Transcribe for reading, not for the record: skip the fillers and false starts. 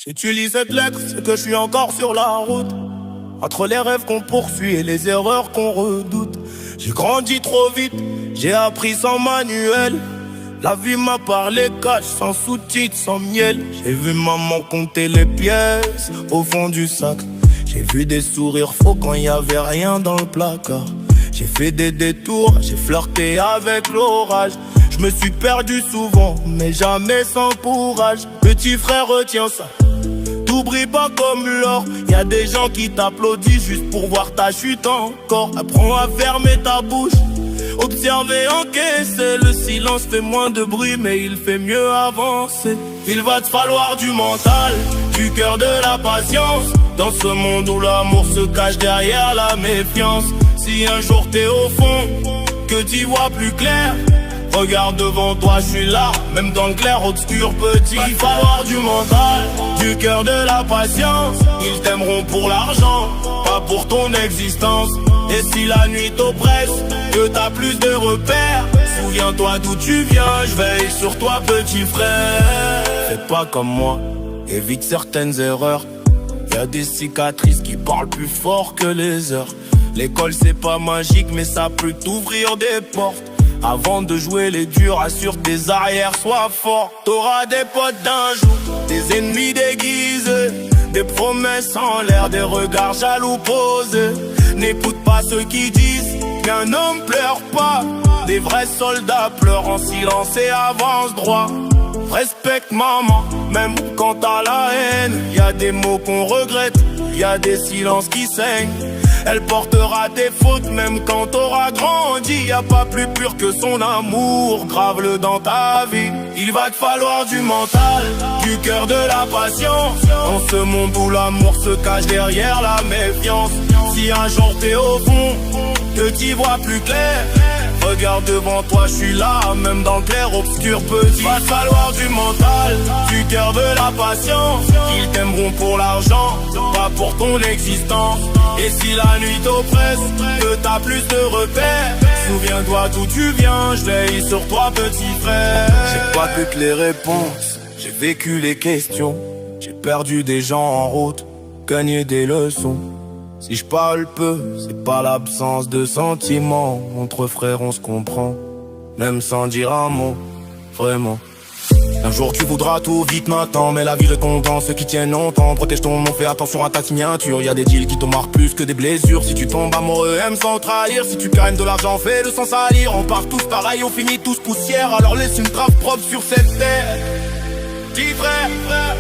Si tu lis cette lettre, c'est que je suis encore sur la route. Entre les rêves qu'on poursuit et les erreurs qu'on redoute. J'ai grandi trop vite, j'ai appris sans manuel. La vie m'a parlé cash, sans sous-titres, sans miel. J'ai vu maman compter les pièces au fond du sac. J'ai vu des sourires faux quand y avait rien dans le placard. J'ai fait des détours, j'ai flirté avec l'orage. Je me suis perdu souvent, mais jamais sans courage. Petit frère, retiens ça, tout brille pas comme l'or. Y'a des gens qui t'applaudissent juste pour voir ta chute encore. Apprends à fermer ta bouche, observer, encaisser. Le silence fait moins de bruit, mais il fait mieux avancer. Il va te falloir du mental, du cœur, de la patience. Dans ce monde où l'amour se cache derrière la méfiance. Si un jour t'es au fond, que t'y vois plus clair, regarde devant toi, je suis là, même dans le clair obscur petit. Il va falloir du mental, du cœur, de la patience. Ils t'aimeront pour l'argent, pas pour ton existence. Et si la nuit t'oppresse, que t'as plus de repères, souviens-toi d'où tu viens, je veille sur toi petit frère. Fais pas comme moi, évite certaines erreurs. Y'a des cicatrices qui parlent plus fort que les heures. L'école c'est pas magique mais ça peut t'ouvrir des portes. Avant de jouer les durs, assure tes arrières, sois fort. T'auras des potes d'un jour, des ennemis déguisés, des promesses en l'air, des regards jaloux posés. N'écoute pas ceux qui disent qu'un homme pleure pas. Des vrais soldats pleurent en silence et avancent droit. Respecte maman, même quand t'as la haine. Y'a des mots qu'on regrette, y'a des silences qui saignent. Elle portera tes fautes même quand t'auras grandi. Y'a pas plus pur que son amour, grave-le dans ta vie. Il va te falloir du mental, du cœur, de la patience. Dans ce monde où l'amour se cache derrière la méfiance. Si un jour t'es au fond, que t'y vois plus clair, regarde devant toi, je suis là, même dans le clair obscur petit. Va te falloir du mental, du cœur, de la patience. Ils t'aimeront pour l'argent, pas pour ton existence. Et si la nuit t'oppresse, que t'as plus de repères, souviens-toi d'où tu viens, je veille sur toi petit frère. J'ai pas toutes les réponses, j'ai vécu les questions. J'ai perdu des gens en route, gagné des leçons. Si je parle peu, c'est pas l'absence de sentiments. Entre frères on se comprend, même sans dire un mot, vraiment. Un jour tu voudras tout vite maintenant, mais la vie récompense ceux qui tiennent longtemps. Protège ton nom, fais attention à ta signature. Y'a des deals qui te marquent plus que des blessures. Si tu tombes amoureux, aime sans trahir. Si tu gagnes de l'argent, fais-le sans salir. On part tous pareil, on finit tous poussière. Alors laisse une trace propre sur cette terre. Petit frère, frère.